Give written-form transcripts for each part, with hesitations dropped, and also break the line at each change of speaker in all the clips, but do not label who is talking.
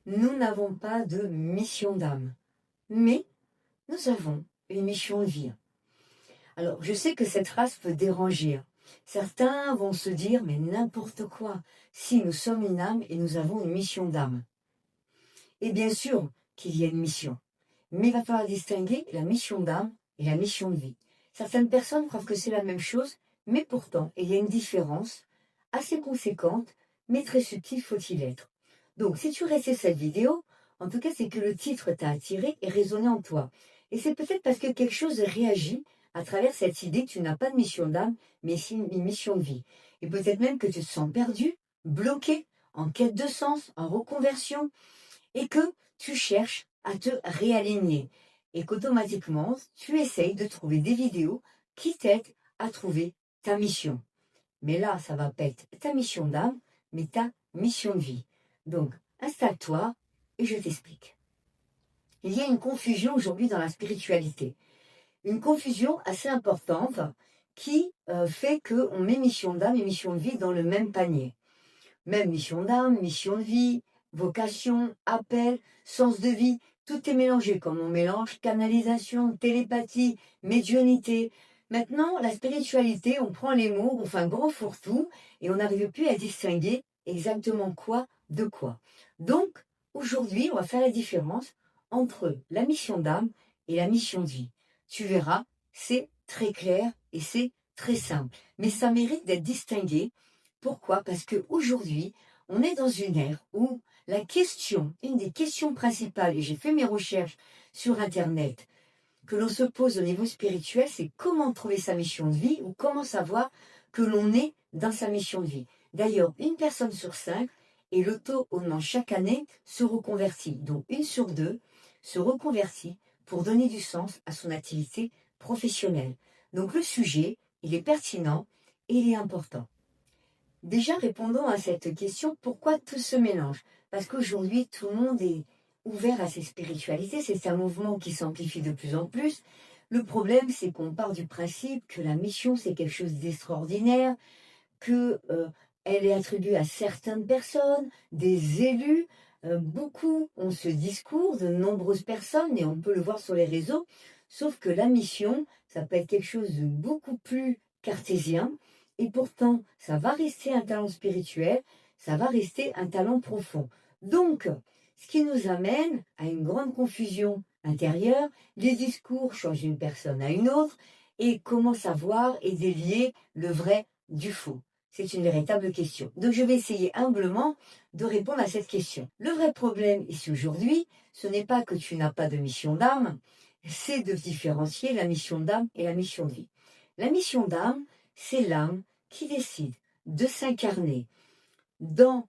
Nous n'avons pas de mission d'âme, mais nous avons une mission de vie. Alors, je sais que cette phrase peut déranger. Certains vont se dire, mais n'importe quoi, si nous sommes une âme et nous avons une mission d'âme. Et bien sûr qu'il y a une mission, mais il va falloir distinguer la mission d'âme et la mission de vie. Certaines personnes croient que c'est la même chose, mais pourtant, il y a une différence assez conséquente, mais très subtile faut-il être. Donc, si tu restes cette vidéo, en tout cas, c'est que le titre t'a attiré et résonné en toi. Et c'est peut-être parce que quelque chose réagit à travers cette idée que tu n'as pas de mission d'âme, mais une mission de vie. Et peut-être même que tu te sens perdu, bloqué, en quête de sens, en reconversion, et que tu cherches à te réaligner. Et qu'automatiquement, tu essayes de trouver des vidéos qui t'aident à trouver ta mission. Mais là, ça va pas être ta mission d'âme, mais ta mission de vie. Donc, installe-toi et je t'explique. Il y a une confusion aujourd'hui dans la spiritualité. Une confusion assez importante qui fait qu'on met mission d'âme et mission de vie dans le même panier. Même mission d'âme, mission de vie, vocation, appel, sens de vie, tout est mélangé comme on mélange canalisation, télépathie, médiumnité. Maintenant, la spiritualité, on prend les mots, on fait un grand fourre-tout et on n'arrive plus à distinguer exactement quoi de quoi. Donc, aujourd'hui, on va faire la différence entre la mission d'âme et la mission de vie. Tu verras, c'est très clair et c'est très simple. Mais ça mérite d'être distingué. Pourquoi? Parce qu'aujourd'hui, on est dans une ère où la question, une des questions principales, et j'ai fait mes recherches sur Internet, que l'on se pose au niveau spirituel, c'est comment trouver sa mission de vie ou comment savoir que l'on est dans sa mission de vie. D'ailleurs, une personne sur 5, et le taux augmente chaque année, se reconvertit. Donc, une sur 2 se reconvertit pour donner du sens à son activité professionnelle. Donc, le sujet, il est pertinent et il est important. Déjà, répondons à cette question, pourquoi tout se mélange? Parce qu'aujourd'hui, tout le monde est ouvert à ces spiritualités, c'est un mouvement qui s'amplifie de plus en plus. Le problème, c'est qu'on part du principe que la mission, c'est quelque chose d'extraordinaire, que elle est attribuée à certaines personnes, des élus. Beaucoup ont ce discours, de nombreuses personnes, et on peut le voir sur les réseaux, sauf que la mission, ça peut être quelque chose de beaucoup plus cartésien, et pourtant, ça va rester un talent spirituel, ça va rester un talent profond. Donc, ce qui nous amène à une grande confusion intérieure, les discours changent d'une personne à une autre, et comment savoir et délier le vrai du faux? C'est une véritable question. Donc je vais essayer humblement de répondre à cette question. Le vrai problème ici aujourd'hui, ce n'est pas que tu n'as pas de mission d'âme, c'est de différencier la mission d'âme et la mission de vie. La mission d'âme, c'est l'âme qui décide de s'incarner dans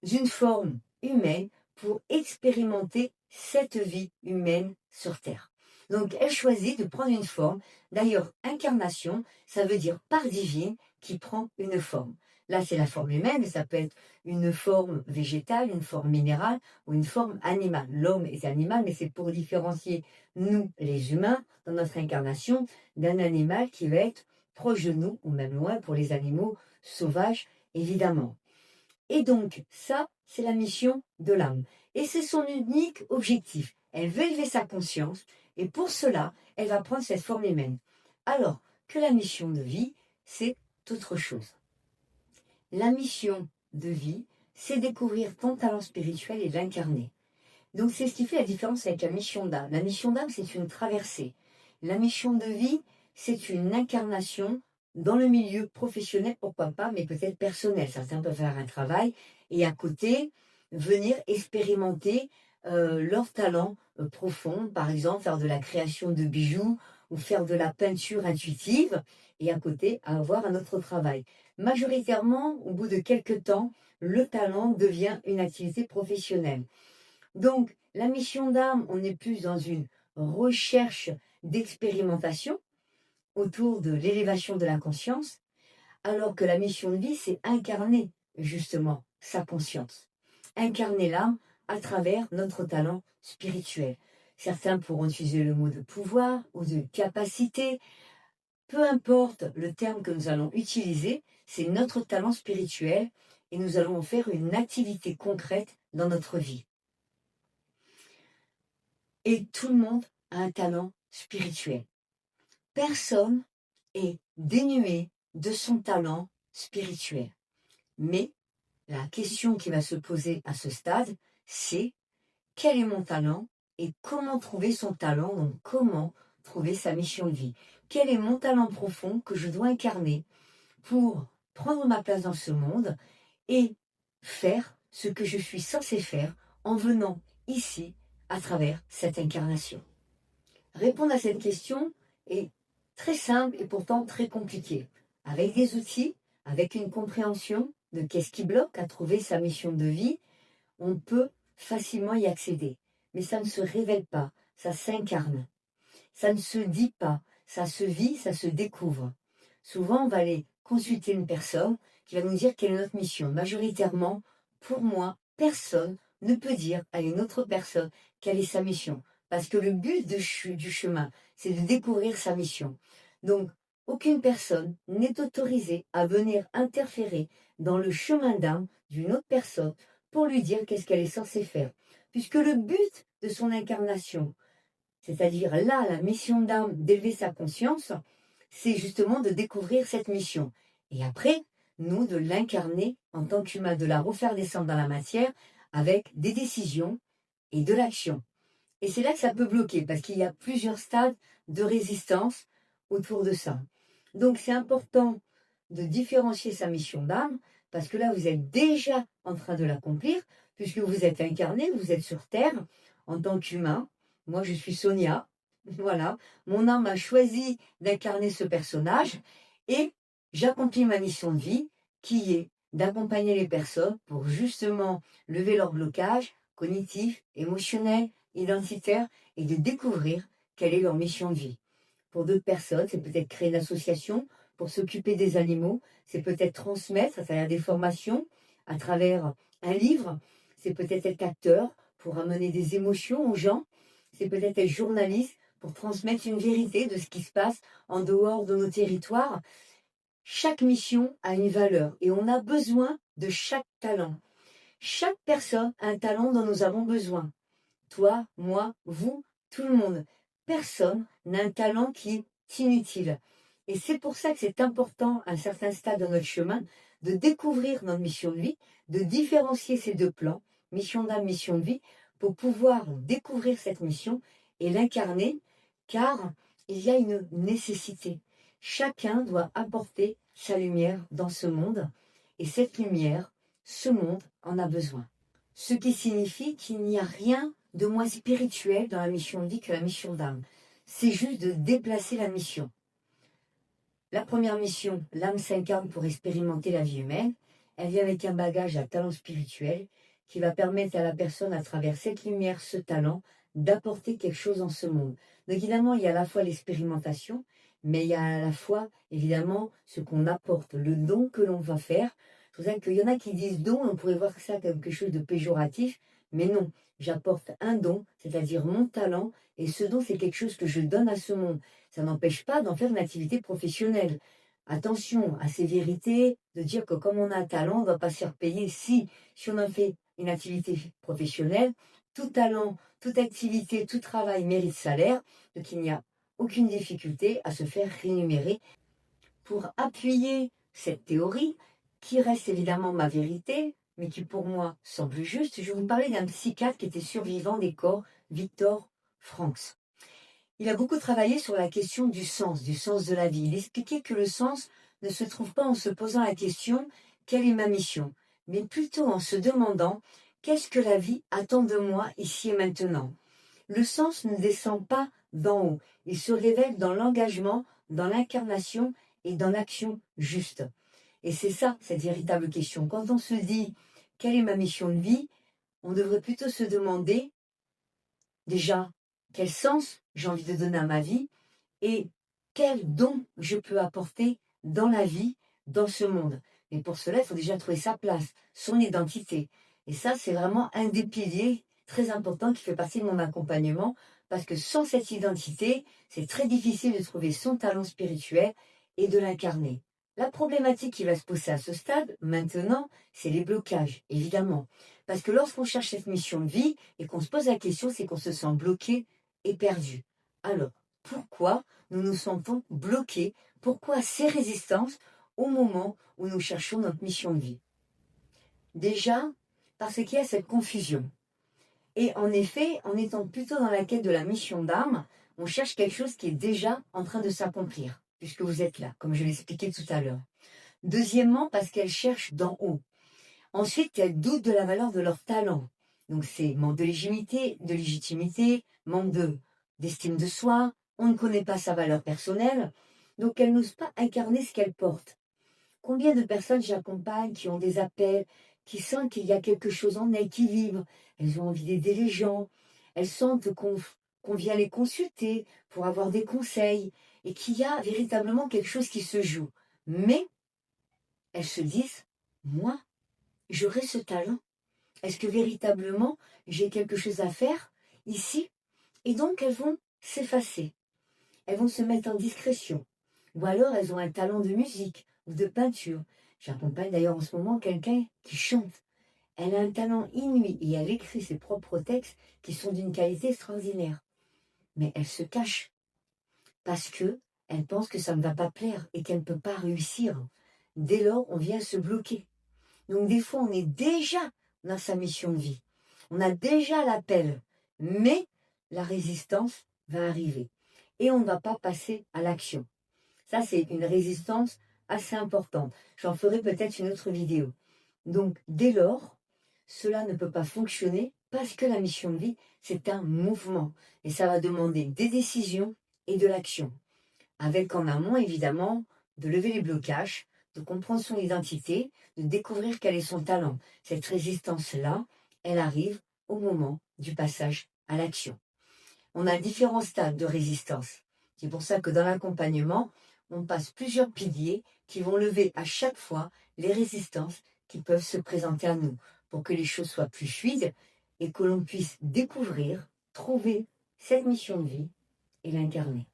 une forme humaine pour expérimenter cette vie humaine sur Terre. Donc elle choisit de prendre une forme. D'ailleurs, incarnation, ça veut dire part divine qui prend une forme. Là, c'est la forme humaine, mais ça peut être une forme végétale, une forme minérale ou une forme animale. L'homme est animal, mais c'est pour différencier nous, les humains, dans notre incarnation, d'un animal qui va être proche de nous, ou même loin pour les animaux sauvages, évidemment. Et donc, ça, c'est la mission de l'âme. Et c'est son unique objectif. Elle veut élever sa conscience, et pour cela, elle va prendre cette forme humaine. Alors que la mission de vie, c'est autre chose. La mission de vie, c'est découvrir ton talent spirituel et l'incarner. Donc, c'est ce qui fait la différence avec la mission d'âme. La mission d'âme, c'est une traversée. La mission de vie, c'est une incarnation dans le milieu professionnel, pourquoi pas, mais peut-être personnel. Certains peuvent faire un travail et à côté, venir expérimenter leur talent profond, par exemple faire de la création de bijoux ou faire de la peinture intuitive et à côté avoir un autre travail. Majoritairement, au bout de quelques temps, le talent devient une activité professionnelle. Donc, la mission d'âme, on est plus dans une recherche d'expérimentation autour de l'élévation de la conscience, alors que la mission de vie, c'est incarner justement sa conscience. Incarner l'âme à travers notre talent spirituel. Certains pourront utiliser le mot de pouvoir ou de capacité. Peu importe le terme que nous allons utiliser, c'est notre talent spirituel et nous allons en faire une activité concrète dans notre vie. Et tout le monde a un talent spirituel. Personne est dénué de son talent spirituel. Mais la question qui va se poser à ce stade, c'est quel est mon talent et comment trouver son talent, donc comment trouver sa mission de vie. Quel est mon talent profond que je dois incarner pour prendre ma place dans ce monde et faire ce que je suis censé faire en venant ici à travers cette incarnation. Répondre à cette question est très simple et pourtant très compliqué. Avec des outils, avec une compréhension de qu'est-ce qui bloque à trouver sa mission de vie, on peut facilement y accéder. Mais ça ne se révèle pas, ça s'incarne. Ça ne se dit pas, ça se vit, ça se découvre. Souvent, on va aller consulter une personne qui va nous dire quelle est notre mission. Majoritairement, pour moi, personne ne peut dire à une autre personne quelle est sa mission. Parce que le but du chemin, c'est de découvrir sa mission. Donc, aucune personne n'est autorisée à venir interférer dans le chemin d'âme d'une autre personne pour lui dire qu'est-ce qu'elle est censée faire. Puisque le but de son incarnation, c'est-à-dire là, la mission d'âme d'élever sa conscience, c'est justement de découvrir cette mission. Et après, nous, de l'incarner en tant qu'humain, de la refaire descendre dans la matière avec des décisions et de l'action. Et c'est là que ça peut bloquer, parce qu'il y a plusieurs stades de résistance autour de ça. Donc c'est important de différencier sa mission d'âme, parce que là, vous êtes déjà en train de l'accomplir, puisque vous êtes incarné, vous êtes sur Terre en tant qu'humain. Moi, je suis Sonia. Voilà. Mon âme a choisi d'incarner ce personnage et j'accomplis ma mission de vie qui est d'accompagner les personnes pour justement lever leur blocage cognitif, émotionnel, identitaire et de découvrir quelle est leur mission de vie. Pour d'autres personnes, c'est peut-être créer une association pour s'occuper des animaux, c'est peut-être transmettre à travers des formations, à travers un livre, c'est peut-être être acteur pour amener des émotions aux gens, c'est peut-être être journaliste pour transmettre une vérité de ce qui se passe en dehors de nos territoires. Chaque mission a une valeur et on a besoin de chaque talent. Chaque personne a un talent dont nous avons besoin. Toi, moi, vous, tout le monde. Personne n'a un talent qui est inutile. Et c'est pour ça que c'est important, à un certain stade de notre chemin, de découvrir notre mission de vie, de différencier ces deux plans, mission d'âme, mission de vie, pour pouvoir découvrir cette mission et l'incarner, car il y a une nécessité. Chacun doit apporter sa lumière dans ce monde, et cette lumière, ce monde en a besoin. Ce qui signifie qu'il n'y a rien de moins spirituel dans la mission de vie que la mission d'âme. C'est juste de déplacer la mission. La première mission, l'âme s'incarne pour expérimenter la vie humaine. Elle vient avec un bagage à talent spirituel qui va permettre à la personne, à travers cette lumière, ce talent, d'apporter quelque chose dans ce monde. Donc évidemment, il y a à la fois l'expérimentation, mais il y a à la fois, évidemment, ce qu'on apporte, le don que l'on va faire. C'est pour ça qu'il y en a qui disent don, on pourrait voir ça comme quelque chose de péjoratif, mais non, j'apporte un don, c'est-à-dire mon talent, et ce don, c'est quelque chose que je donne à ce monde. Ça n'empêche pas d'en faire une activité professionnelle. Attention à ces vérités, de dire que comme on a un talent, on ne va pas se faire payer. Si on en fait une activité professionnelle, tout talent, toute activité, tout travail mérite salaire, donc il n'y a aucune difficulté à se faire rémunérer. Pour appuyer cette théorie, qui reste évidemment ma vérité, mais qui pour moi semble juste, je vais vous parler d'un psychiatre qui était survivant des corps, Victor Franks. Il a beaucoup travaillé sur la question du sens de la vie. Il expliquait que le sens ne se trouve pas en se posant la question « quelle est ma mission ?», mais plutôt en se demandant « qu'est-ce que la vie attend de moi ici et maintenant ?» Le sens ne descend pas d'en haut, il se révèle dans l'engagement, dans l'incarnation et dans l'action juste. Et c'est ça, cette véritable question. Quand on se dit « quelle est ma mission de vie ?», on devrait plutôt se demander déjà quel sens j'ai envie de donner à ma vie et quel don je peux apporter dans la vie, dans ce monde. Mais pour cela, il faut déjà trouver sa place, son identité. Et ça, c'est vraiment un des piliers très importants qui fait partie de mon accompagnement, parce que sans cette identité, c'est très difficile de trouver son talent spirituel et de l'incarner. La problématique qui va se poser à ce stade, maintenant, c'est les blocages, évidemment. Parce que lorsqu'on cherche cette mission de vie et qu'on se pose la question, c'est qu'on se sent bloqué et perdu. Alors, pourquoi nous nous sentons bloqués? Pourquoi ces résistances au moment où nous cherchons notre mission de vie? Déjà, parce qu'il y a cette confusion. Et en effet, en étant plutôt dans la quête de la mission d'âme, on cherche quelque chose qui est déjà en train de s'accomplir, puisque vous êtes là, comme je l'ai expliqué tout à l'heure. Deuxièmement, parce qu'elles cherchent d'en haut. Ensuite, elles doutent de la valeur de leur talent. Donc c'est manque de légitimité, d'estime de soi, on ne connaît pas sa valeur personnelle, donc elles n'osent pas incarner ce qu'elles portent. Combien de personnes j'accompagne qui ont des appels, qui sentent qu'il y a quelque chose en elles qui vibre, elles ont envie d'aider les gens, elles sentent qu'on vient les consulter pour avoir des conseils et qu'il y a véritablement quelque chose qui se joue. Mais elles se disent, moi, j'aurai ce talent. Est-ce que véritablement j'ai quelque chose à faire ici? Et donc elles vont s'effacer. Elles vont se mettre en discrétion. Ou alors elles ont un talent de musique ou de peinture. J'accompagne d'ailleurs en ce moment quelqu'un qui chante. Elle a un talent inouï et elle écrit ses propres textes qui sont d'une qualité extraordinaire. Mais elle se cache parce que elle pense que ça ne va pas plaire et qu'elle ne peut pas réussir. Dès lors, on vient se bloquer. Donc des fois, on est déjà dans sa mission de vie. On a déjà l'appel, mais la résistance va arriver. Et on ne va pas passer à l'action. Ça, c'est une résistance assez importante. J'en ferai peut-être une autre vidéo. Donc, dès lors, cela ne peut pas fonctionner parce que la mission de vie, c'est un mouvement. Et ça va demander des décisions et de l'action. Avec en amont, évidemment, de lever les blocages, de comprendre son identité, de découvrir quel est son talent. Cette résistance-là, elle arrive au moment du passage à l'action. On a différents stades de résistance. C'est pour ça que dans l'accompagnement, on passe plusieurs piliers qui vont lever à chaque fois les résistances qui peuvent se présenter à nous pour que les choses soient plus fluides et que l'on puisse découvrir, trouver cette mission de vie et l'incarner.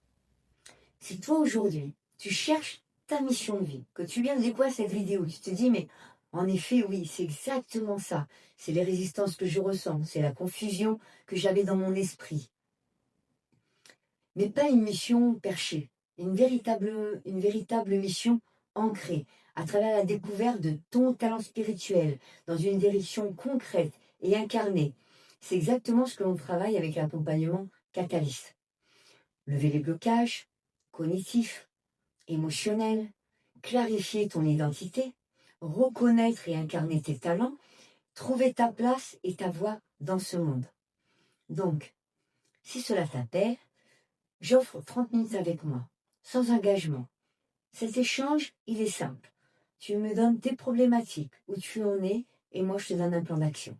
Si toi aujourd'hui, tu cherches ta mission de vie, que tu viens de découvrir cette vidéo, tu te dis mais en effet oui, c'est exactement ça, c'est les résistances que je ressens, c'est la confusion que j'avais dans mon esprit. Mais pas une mission perchée, une véritable mission ancrée à travers la découverte de ton talent spirituel dans une direction concrète et incarnée. C'est exactement ce que l'on travaille avec l'accompagnement Catalyst. Lever les blocages cognitifs, émotionnels, clarifier ton identité, reconnaître et incarner tes talents, trouver ta place et ta voix dans ce monde. Donc, si cela t'appelle, j'offre 30 minutes avec moi, sans engagement. Cet échange, il est simple. Tu me donnes tes problématiques, où tu en es, et moi je te donne un plan d'action.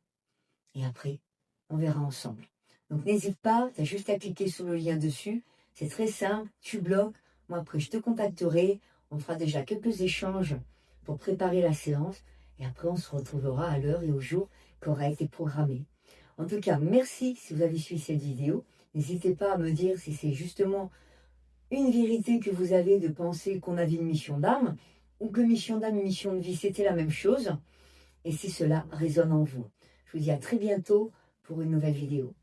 Et après, on verra ensemble. Donc n'hésite pas, tu as juste à cliquer sur le lien dessus. C'est très simple, tu bloques. Moi après, je te contacterai. On fera déjà quelques échanges pour préparer la séance. Et après, on se retrouvera à l'heure et au jour qui aura été programmé. En tout cas, merci si vous avez suivi cette vidéo. N'hésitez pas à me dire si c'est justement une vérité que vous avez de penser qu'on avait une mission d'âme ou que mission d'âme et mission de vie, c'était la même chose. Et si cela résonne en vous. Je vous dis à très bientôt pour une nouvelle vidéo.